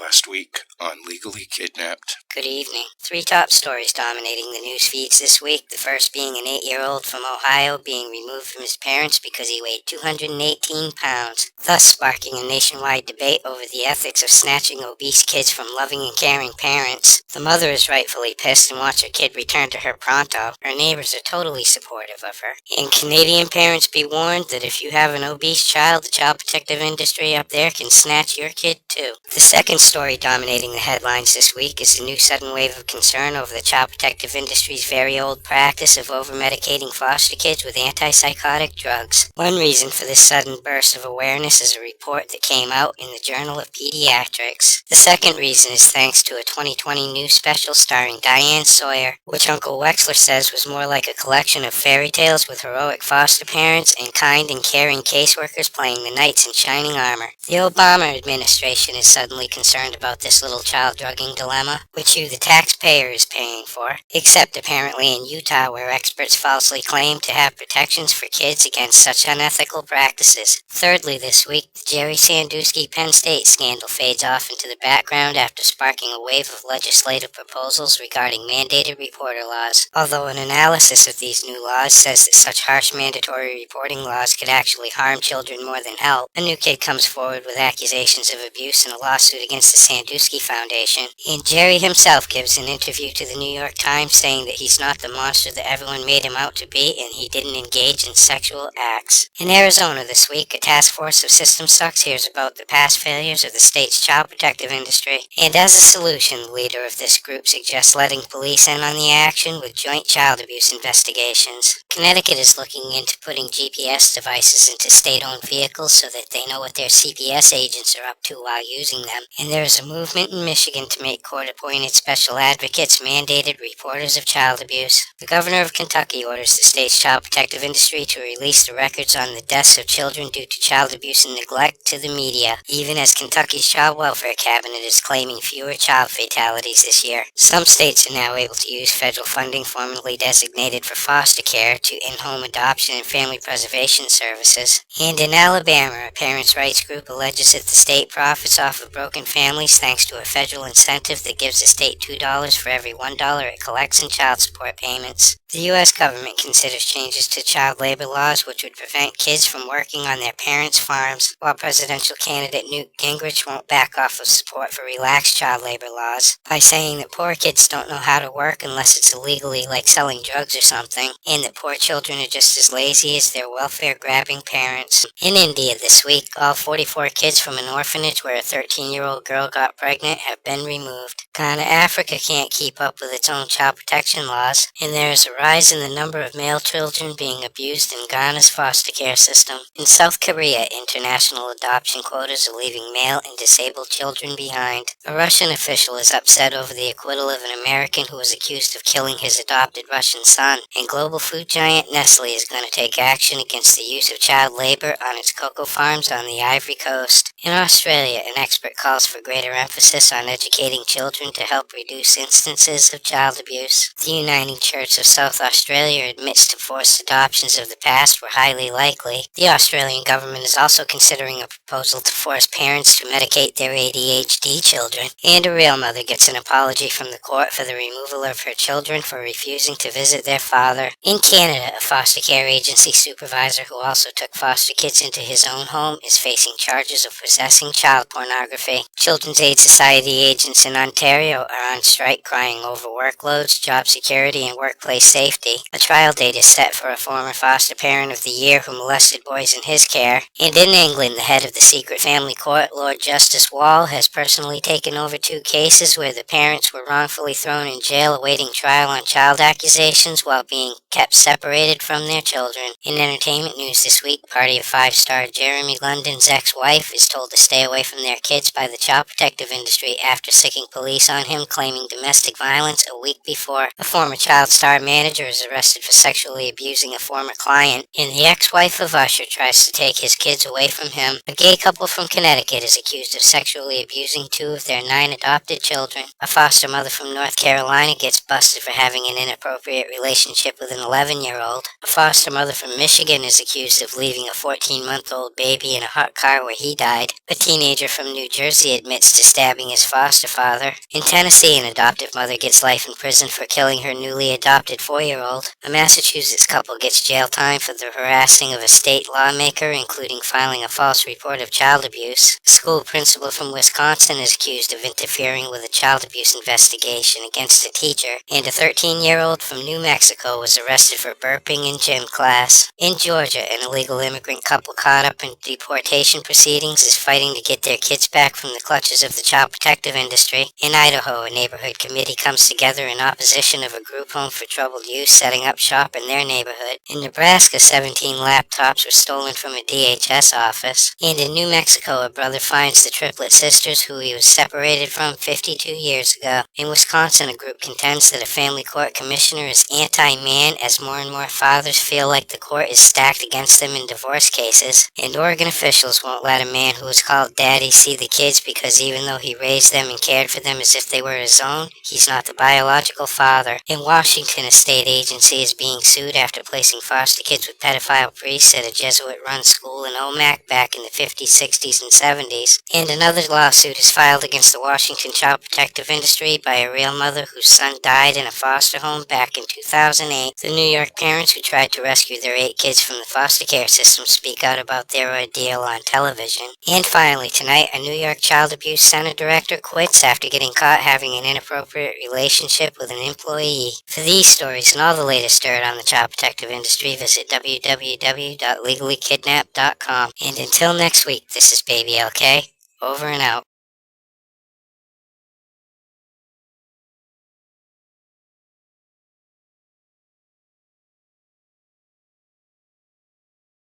last week on Legally Kidnapped. Good evening. 3 top stories dominating the news feeds this week. The first being an 8-year-old from Ohio being removed from his parents because he weighed 218 pounds, thus sparking a nationwide debate over the ethics of snatching obese kids from loving and caring parents. The mother is rightfully pissed and wants her kid returned to her pronto. Her neighbors are totally supportive of her. And Canadian parents be warned that if you have an obese child, the child protective industry up there can snatch your kid too. The second story dominating the headlines this week is the new sudden wave of concern over the child protective industry's very old practice of over-medicating foster kids with antipsychotic drugs. One reason for this sudden burst of awareness is a report that came out in the Journal of Pediatrics. The second reason is thanks to a 2020 news special starring Diane Sawyer, which Uncle Wexler says was more like a collection of fairy tales with heroic foster parents and kind and caring caseworkers playing the knights in shining armor. The Obama administration is suddenly concerned about this little child drugging dilemma, which you, the taxpayer, is paying for, except apparently in Utah, where experts falsely claim to have protections for kids against such unethical practices. Thirdly, this week, the Jerry Sandusky Penn State scandal fades off into the background after sparking a wave of legislative proposals regarding mandated reporter laws. Although an analysis of these new laws says that such harsh mandatory reporting laws could actually harm children more than help, a new kid comes forward with accusations of abuse in a lawsuit against the Sandusky Foundation, and Jerry himself gives an interview to the New York Times saying that he's not the monster that everyone made him out to be and he didn't engage in sexual acts. In Arizona this week, a task force of system sucks hears about the past failures of the state's child protective industry, and as a solution, the leader of this group suggests letting police in on the action with joint child abuse investigations. Connecticut is looking into putting GPS devices into state-owned vehicles so that they know what their CPS agents are up to while using them, and there is a movement in Michigan to make court-appointed special advocates mandated reporters of child abuse. The governor of Kentucky orders the state's child protective industry to release the records on the deaths of children due to child abuse and neglect to the media, even as Kentucky's child welfare cabinet is claiming fewer child fatalities this year. Some states are now able to use federal funding formerly designated for foster care to in-home adoption and family preservation services. And in Alabama, a parents' rights group alleges that the state profits off of broken families thanks to a federal incentive that gives the state $2 for every $1 it collects in child support payments. The U.S. government considers changes to child labor laws which would prevent kids from working on their parents' farms, while presidential candidate Newt Gingrich won't back off of support for relaxed child labor laws by saying that poor kids don't know how to work unless it's illegally, like selling drugs or something, and that poor children are just as lazy as their welfare-grabbing parents. In India this week, all 44 kids from an orphanage where a 13-year-old girl got pregnant have been removed. Ghana, Africa can't keep up with its own child protection laws, and there is a rise in the number of male children being abused in Ghana's foster care system. In South Korea, international adoption quotas are leaving male and disabled children behind. A Russian official is upset over the acquittal of an American who was accused of killing his adopted Russian son, and global food giant Nestle is going to take action against the use of child labor on its cocoa farms on the Ivory Coast. In Australia, an expert calls for greater emphasis on educating children to help reduce instances of child abuse. The Uniting Church of South Australia admits to forced adoptions of the past were highly likely. The Australian government is also considering a proposal to force parents to medicate their ADHD children. And a real mother gets an apology from the court for the removal of her children for refusing to visit their father. In Canada, a foster care agency supervisor who also took foster kids into his own home is facing charges of possessing child pornography. Children's Aid Society agents in Ontario are on strike crying over workloads, job security, and workplace safety. A trial date is set for a former foster parent of the year who molested boys in his care. And in England, the head of the secret family court, Lord Justice Wall, has personally taken over 2 cases where the parents were wrongfully thrown in jail awaiting trial on child accusations while being kept separated from their children. In entertainment news this week, Party of 5-star Jeremy London's ex-wife is told to stay away from their kids by the child protective industry after sicking police on him claiming domestic violence a week before. A former child star manager manager is arrested for sexually abusing a former client, and the ex-wife of Usher tries to take his kids away from him. A gay couple from Connecticut is accused of sexually abusing 2 of their 9 adopted children. A foster mother from North Carolina gets busted for having an inappropriate relationship with an 11-year-old. A foster mother from Michigan is accused of leaving a 14-month-old baby in a hot car where he died. A teenager from New Jersey admits to stabbing his foster father. In Tennessee, an adoptive mother gets life in prison for killing her newly adopted 4-year-old. A Massachusetts couple gets jail time for the harassing of a state lawmaker, including filing a false report of child abuse. A school principal from Wisconsin is accused of interfering with a child abuse investigation against a teacher. And a 13-year-old from New Mexico was arrested for burping in gym class. In Georgia, an illegal immigrant couple caught up in deportation proceedings is fighting to get their kids back from the clutches of the child protective industry. In Idaho, a neighborhood committee comes together in opposition of a group home for troubled youth setting up shop in their neighborhood. In Nebraska, 17 laptops were stolen from a DHS office. And in New Mexico, a brother finds the triplet sisters who he was separated from 52 years ago. In Wisconsin, a group contends that a family court commissioner is anti-man as more and more fathers feel like the court is stacked against them in divorce cases. And Oregon officials won't let a man who is called daddy see the kids because even though he raised them and cared for them as if they were his own, he's not the biological father. In Washington, a state agency is being sued after placing foster kids with pedophile priests at a Jesuit-run school in Omak back in the 50s, 60s, and 70s. And another lawsuit is filed against the Washington child protective industry by a real mother whose son died in a foster home back in 2008. The New York parents who tried to rescue their 8 kids from the foster care system speak out about their ordeal on television. And finally, tonight, a New York child abuse center director quits after getting caught having an inappropriate relationship with an employee. For these stories and all the latest dirt on the child protective industry, visit www.legallykidnapped.com. And until next week, this is Baby LK. Over and out.